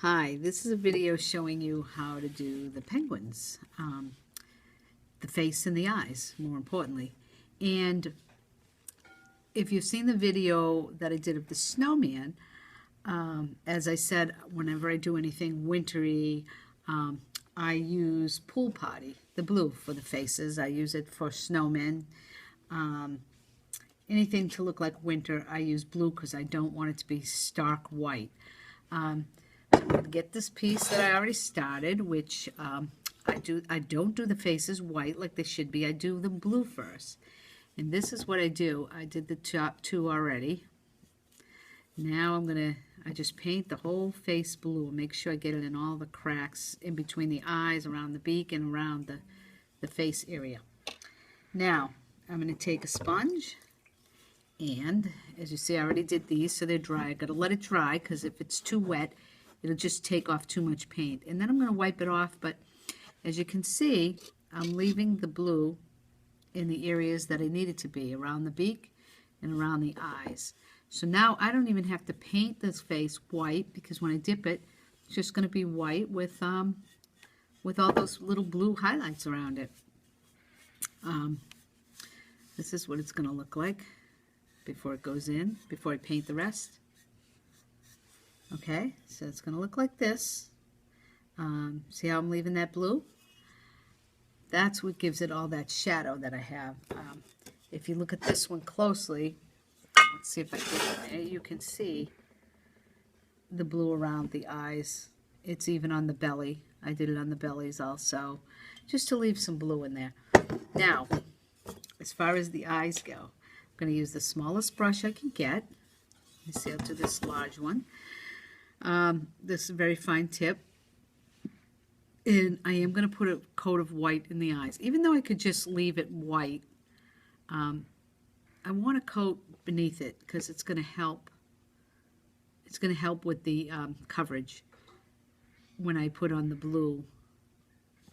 Hi, this is a video showing you how to do the penguins, the face and the eyes, more importantly. And if you've seen the video that I did of the snowman, as I said, whenever I do anything wintry, I use Pool Party, the blue for the faces. I use it for snowmen. Anything to look like winter, I use blue because I don't want it to be stark white. So I'm going to get this piece that I already started, which I don't do the faces white like they should be. I do them blue first. And this is what I do. I did the top two already. Now I just paint the whole face blue and make sure I get it in all the cracks in between the eyes, around the beak, and around the face area. Now, I'm going to take a sponge, and as you see, I already did these, so they're dry. I've got to let it dry, because if it's too wet, it'll just take off too much paint. And then I'm going to wipe it off, but as you can see, I'm leaving the blue in the areas that I need it to be, around the beak and around the eyes. So now I don't even have to paint this face white, because when I dip it, it's just going to be white with all those little blue highlights around it. This is what it's going to look like before it goes in, before I paint the rest. Okay, so it's going to look like this. See how I'm leaving that blue? That's what gives it all that shadow that I have. If you look at this one closely, let's see if I get it there, you can see the blue around the eyes. It's even on the belly. I did it on the bellies also, just to leave some blue in there. Now, as far as the eyes go, I'm going to use the smallest brush I can get. Let me see, I'll do this large one. This is a very fine tip. And I am going to put a coat of white in the eyes. Even though I could just leave it white, I want a coat beneath it, because it's going to help. It's going to help with the coverage when I put on the blue.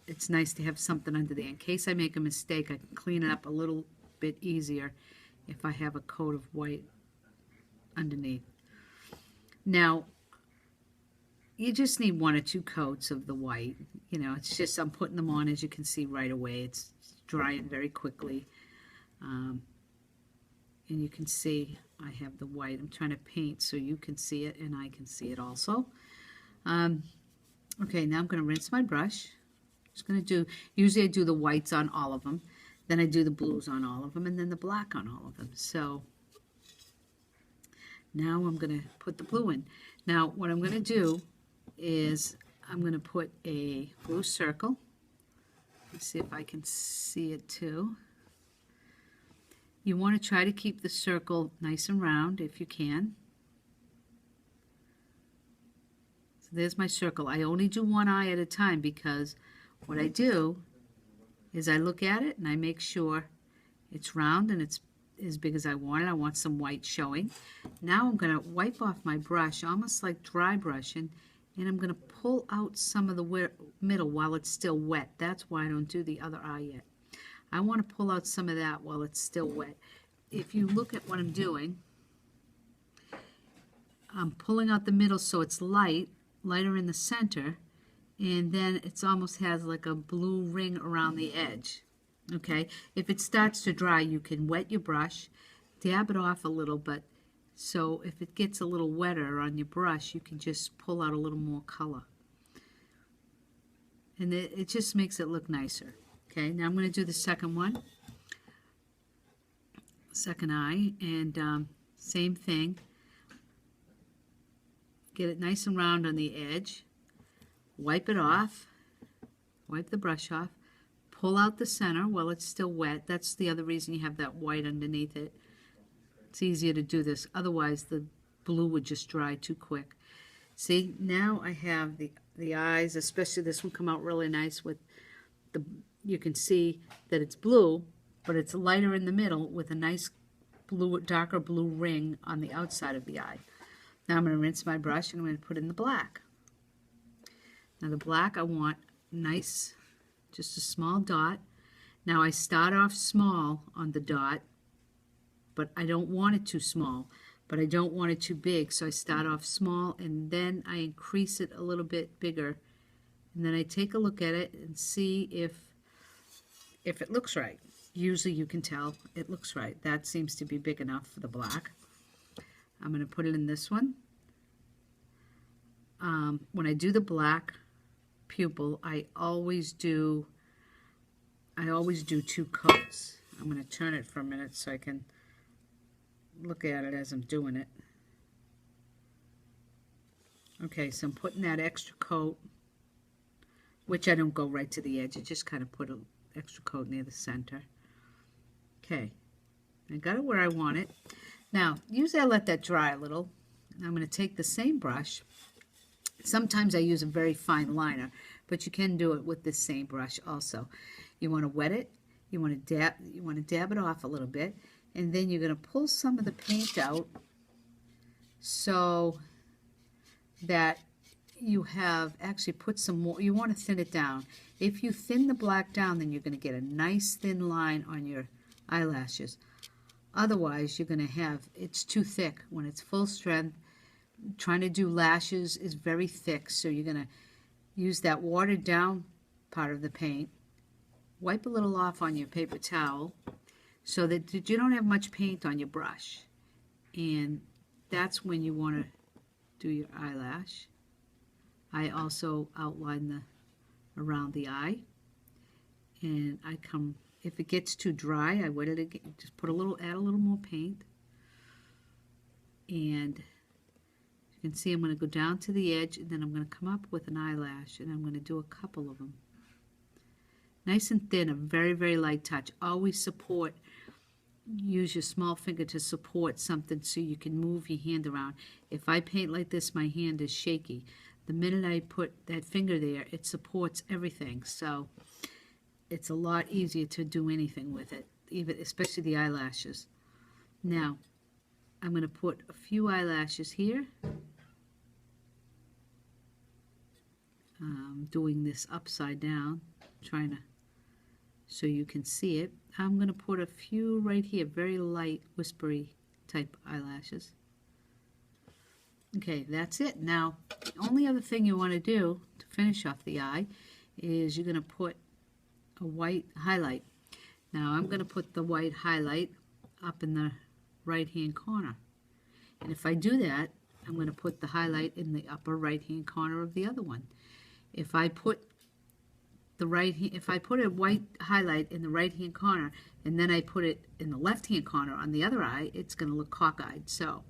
It's nice to have something under there. In case I make a mistake, I can clean it up a little bit easier if I have a coat of white underneath. Now, you just need one or two coats of the white. You know, it's just, I'm putting them on, as you can see right away. It's drying very quickly. And you can see I have the white. I'm trying to paint so you can see it and I can see it also. Okay, now I'm going to rinse my brush. Just going to do, usually I do the whites on all of them, then I do the blues on all of them, and then the black on all of them. So now I'm going to put the blue in. Now what I'm going to do is I'm going to put a blue circle. Let's see if I can see it too. You want to try to keep the circle nice and round if you can. So there's my circle. I only do one eye at a time, because what I do is I look at it and I make sure it's round and it's as big as I want it. I want some white showing. Now I'm going to wipe off my brush, almost like dry brushing, and I'm going to pull out some of the middle while it's still wet. That's why I don't do the other eye yet. I want to pull out some of that while it's still wet. If you look at what I'm doing, I'm pulling out the middle so it's lighter in the center, and then it almost has like a blue ring around the edge. Okay, if it starts to dry, you can wet your brush, dab it off a little, but so if it gets a little wetter on your brush, you can just pull out a little more color. And it just makes it look nicer. Okay, now I'm going to do the second one, second eye, and same thing. Get it nice and round on the edge. Wipe it off. Wipe the brush off. Pull out the center while it's still wet. That's the other reason you have that white underneath it. It's easier to do this. Otherwise, the blue would just dry too quick. See, now I have the eyes, especially this one, come out really nice with the. You can see that it's blue, but it's lighter in the middle with a nice blue, darker blue ring on the outside of the eye. Now I'm going to rinse my brush and I'm going to put in the black. Now the black I want nice, just a small dot. Now I start off small on the dot, but I don't want it too small. but I don't want it too big, so I start off small and then I increase it a little bit bigger, and then I take a look at it and see if it looks right. Usually you can tell it looks right. That seems to be big enough for the black. I'm going to put it in this one. When I do the black pupil, I always do 2 coats. I'm going to turn it for a minute so I can look at it as I'm doing it. Okay, so I'm putting that extra coat, which I don't go right to the edge. I just kind of put an extra coat near the center. Okay, I got it where I want it. Now, usually I let that dry a little. I'm going to take the same brush. Sometimes I use a very fine liner, but you can do it with this same brush also. You want to wet it. You want to dab it off a little bit, and then you're going to pull some of the paint out so that you have actually put some more. You want to thin it down. If you thin the black down, then you're going to get a nice thin line on your eyelashes. Otherwise, you're going to have, it's too thick. When it's full strength, trying to do lashes is very thick, so you're going to use that watered down part of the paint. Wipe a little off on your paper towel so that you don't have much paint on your brush. And that's when you want to do your eyelash. I also outline around the eye. And I come, if it gets too dry, I wet it again. Just add a little more paint. And you can see I'm going to go down to the edge, and then I'm going to come up with an eyelash, and I'm going to do a couple of them. Nice and thin, a very, very light touch. Always support, use your small finger to support something so you can move your hand around. If I paint like this, my hand is shaky. The minute I put that finger there, it supports everything. So it's a lot easier to do anything with it, even especially the eyelashes. Now, I'm going to put a few eyelashes here. I'm doing this upside down, trying to, so you can see it. I'm going to put a few right here, very light, whispery type eyelashes. Okay, that's it. Now, the only other thing you want to do to finish off the eye is you're going to put a white highlight. Now, I'm going to put the white highlight up in the right-hand corner. And if I do that, I'm going to put the highlight in the upper right-hand corner of the other one. If I put a white highlight in the right-hand corner and then I put it in the left-hand corner on the other eye, it's going to look cockeyed. So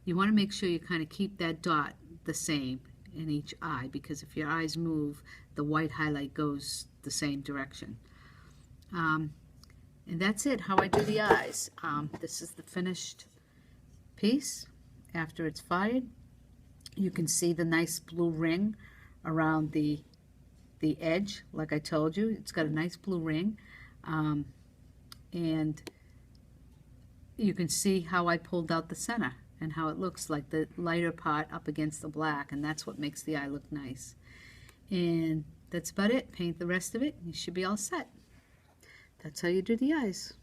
you want to make sure you kind of keep that dot the same in each eye, because if your eyes move, the white highlight goes the same direction. And that's it, how I do the eyes. This is the finished piece after it's fired. You can see the nice blue ring around the edge. Like I told you, it's got a nice blue ring, and you can see how I pulled out the center and how it looks like the lighter part up against the black, and that's what makes the eye look nice. And that's about it. Paint the rest of it, you should be all set. That's how you do the eyes.